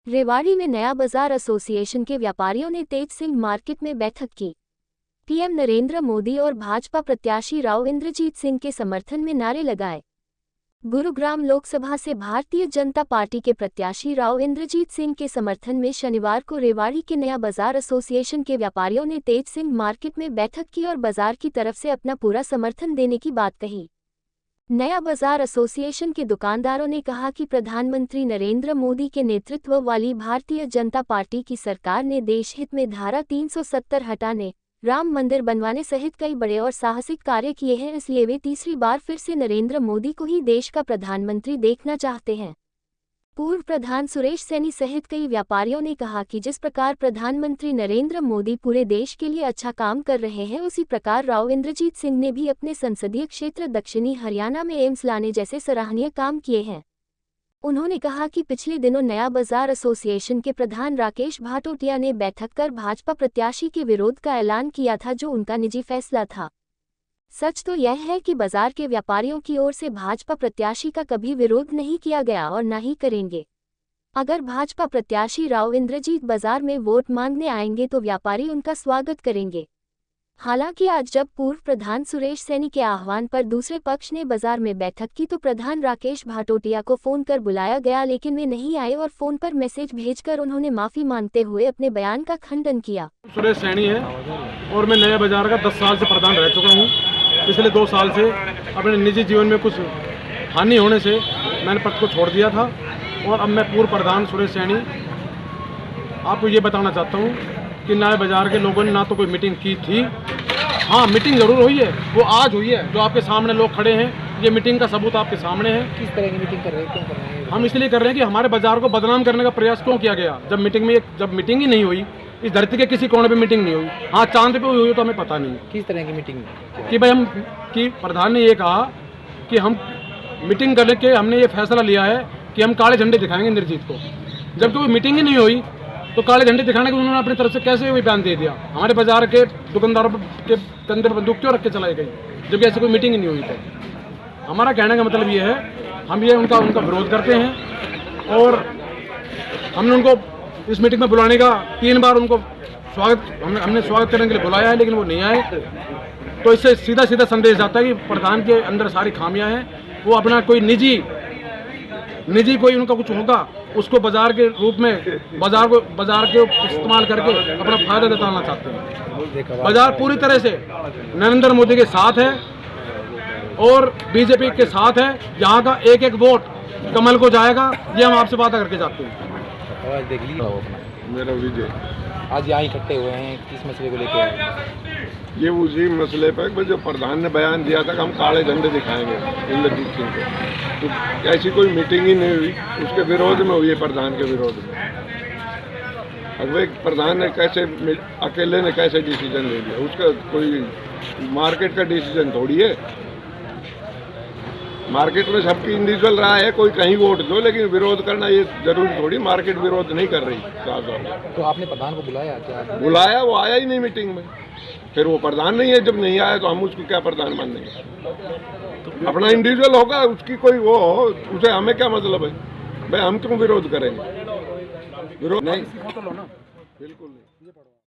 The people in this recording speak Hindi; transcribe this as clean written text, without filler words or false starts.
रेवाड़ी में नया बाजार एसोसिएशन के व्यापारियों ने तेज सिंह मार्केट में बैठक की। पीएम नरेंद्र मोदी और भाजपा प्रत्याशी राव इंद्रजीत सिंह के समर्थन में नारे लगाए। गुरुग्राम लोकसभा से भारतीय जनता पार्टी के प्रत्याशी राव इंद्रजीत सिंह के समर्थन में शनिवार को रेवाड़ी के नया बाजार एसोसिएशन के व्यापारियों ने तेज सिंह मार्केट में बैठक की और बाजार की तरफ से अपना पूरा समर्थन देने की बात कही। नया बाजार एसोसिएशन के दुकानदारों ने कहा कि प्रधानमंत्री नरेंद्र मोदी के नेतृत्व वाली भारतीय जनता पार्टी की सरकार ने देश हित में धारा 370 हटाने, राम मंदिर बनवाने सहित कई बड़े और साहसिक कार्य किए हैं, इसलिए वे तीसरी बार फिर से नरेंद्र मोदी को ही देश का प्रधानमंत्री देखना चाहते हैं। पूर्व प्रधान सुरेश सैनी सहित कई व्यापारियों ने कहा कि जिस प्रकार प्रधानमंत्री नरेंद्र मोदी पूरे देश के लिए अच्छा काम कर रहे हैं, उसी प्रकार राव इंद्रजीत सिंह ने भी अपने संसदीय क्षेत्र दक्षिणी हरियाणा में एम्स लाने जैसे सराहनीय काम किए हैं। उन्होंने कहा कि पिछले दिनों नया बाजार एसोसिएशन के प्रधान राकेश भाटोटिया ने बैठक कर भाजपा प्रत्याशी के विरोध का ऐलान किया था, जो उनका निजी फैसला था। सच तो यह है कि बाजार के व्यापारियों की ओर से भाजपा प्रत्याशी का कभी विरोध नहीं किया गया और न ही करेंगे। अगर भाजपा प्रत्याशी राव इंद्रजीत बाजार में वोट मांगने आएंगे तो व्यापारी उनका स्वागत करेंगे। हालांकि आज जब पूर्व प्रधान सुरेश सैनी के आह्वान पर दूसरे पक्ष ने बाजार में बैठक की तो प्रधान राकेश भाटोटिया को फोन कर बुलाया गया, लेकिन वे नहीं आए और फोन पर मैसेज भेजकर उन्होंने माफी मांगते हुए अपने बयान का खंडन किया। सुरेश सैनी है और मैं नया बाजार का 10 साल से प्रधान रह चुका हूँ। पिछले 2 साल से अपने निजी जीवन में कुछ हानि होने से मैंने पद को छोड़ दिया था और अब मैं पूर्व प्रधान सुरेश सैनी आपको ये बताना चाहता हूँ कि नए बाजार के लोगों ने ना तो कोई मीटिंग की थी। हाँ, मीटिंग जरूर हुई है, वो आज हुई है, जो आपके सामने लोग खड़े हैं, ये मीटिंग का सबूत आपके सामने है। किस तरह की मीटिंग कर रहे हैं, क्यों कर रहे हैं? हम इसलिए कर रहे हैं कि हमारे बाजार को बदनाम करने का प्रयास क्यों किया गया, जब मीटिंग ही नहीं हुई, इस धरती के किसी कोने पे मीटिंग नहीं हुई। हाँ, चांद पे हुई तो हमें पता नहीं किस तरह की मीटिंग कि भाई कि प्रधान ने ये कहा कि हम मीटिंग करके हमने ये फैसला लिया है कि हम काले झंडे दिखाएंगे इंद्रजीत को, जबकि कोई मीटिंग ही नहीं हुई तो काले झंडे दिखाने के उन्होंने अपनी तरफ से कैसे भी बयान दे दिया। हमारे बाजार के दुकानदारों के कंधे पर बंदूक क्यों रख के चलाई गई, जबकि ऐसी कोई मीटिंग ही नहीं हुई तो। हमारा कहने का मतलब ये है, हम ये उनका विरोध करते हैं और हमने उनको इस मीटिंग में बुलाने का 3 बार उनको हमने स्वागत करने के लिए बुलाया है, लेकिन वो नहीं आए। तो इससे सीधा संदेश जाता है कि प्रधान के अंदर सारी खामियां हैं। वो अपना कोई निजी कोई उनका कुछ होगा उसको बाजार के रूप में बाजार के इस्तेमाल करके अपना फायदा जताना चाहते हैं। बाजार पूरी तरह से नरेंद्र मोदी के साथ है और बीजेपी के साथ है। यहाँ का एक वोट कमल को जाएगा, ये हम आपसे वादा करके जाते हैं। देख लीजिए, मेरा विजय आज यहाँ इकट्ठे हुए हैं, किस मसले को लेकर? ये उसी मसले पर जो प्रधान ने बयान दिया था कि हम काले झंडे दिखाएंगे इंद्रजीत सिंह को, तो ऐसी कोई मीटिंग ही नहीं हुई, उसके विरोध में हुई है, प्रधान के विरोध में। अब प्रधान ने कैसे अकेले ने कैसे डिसीजन ले लिया, उसका कोई मार्केट का डिसीजन थोड़ी है। मार्केट में सबकी इंडिविजुअल राय है, कोई कहीं वोट दो, लेकिन विरोध करना ये जरूरी थोड़ी, मार्केट विरोध नहीं कर रही। तो आपने प्रधान को बुलाया क्या? बुलाया, वो आया ही नहीं मीटिंग में। फिर वो प्रधान नहीं है, जब नहीं आया तो हम उसको क्या प्रधान मानेंगे? अपना इंडिविजुअल होगा, उसकी कोई वो हो, उसे हमें क्या मतलब है? भाई हम क्यों विरोध करेंगे? विरोध नहीं, बिल्कुल नहीं।